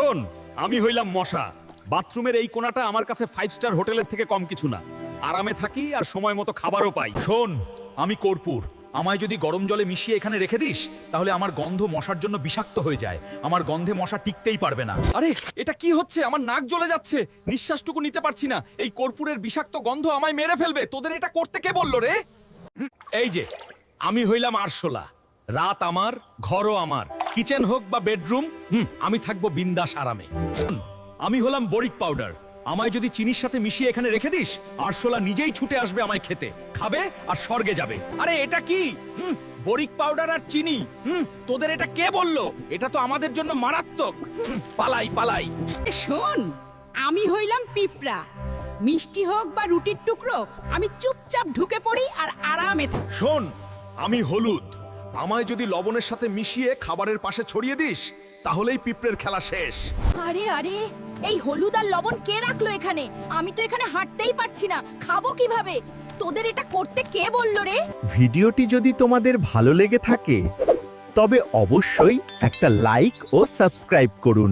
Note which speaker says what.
Speaker 1: শোন, আমি হইলাম মশা। বাথরুমের এই কোণাটা আমার কাছে 5 স্টার হোটেলের থেকে কম কিছু না। আরামে থাকি আর সময় মতো খাবারও পাই।
Speaker 2: শোন, আমি কর্পূর। আমায় যদি গরম জলে মিশিয়ে এখানে রেখে দিস, তাহলে আমার গন্ধ মশার জন্য বিষাক্ত হয়ে যায়। আমার গন্ধে মশা টিকতেই পারবে না।
Speaker 1: আরে এটা কি হচ্ছে? আমার নাক জ্বলে যাচ্ছে, নিঃশ্বাসটুকু নিতে পারছি না। এই কর্পূরের বিষাক্ত গন্ধ আমায় মেরে ফেলবে। তোদের এটা করতে কে বললো রে? এই যে, আমি হইলাম আরশোলা। রাত আমার, ঘরও আমার। কিচেন হোক বা বেডরুম, আমি থাকবো বিন্দাস আরামে। আমি হলাম বরিক পাউডার। আমায় যদি চিনির সাথে মিশিয়ে এখানে রেখে দিস, আরশোলা নিজেই ছুটে আসবে আমায় খেতে, খাবে আর স্বর্গে যাবে। আরে এটা কি? বরিক পাউডার আর চিনি? তোদের এটা কে বললো? এটা তো আমাদের জন্য মারাত্মক। পালাই পালাই।
Speaker 3: শোন, আমি হইলাম পিঁপড়া। মিষ্টি হোক বা রুটির টুকরো, আমি চুপচাপ ঢুকে পড়ি আর আরামে থাকি।
Speaker 2: শোন, আমি হলুদ। আমায় যদি লবণের সাথে মিশিয়ে খাবারের পাশে ছড়িয়ে দিস, তাহলেই পিঁপড়ের খেলা শেষ।
Speaker 4: আরে আরে, এই হলুদ আর লবণ কে রাখলো এখানে? আমি তো এখানে হাঁটতেই পারছি না, খাবো কিভাবে? তোদের এটা করতে কে বললো রে?
Speaker 5: ভিডিওটি যদি তোমাদের ভালো লেগে থাকে তবে অবশ্যই একটা লাইক ও সাবস্ক্রাইব করুন।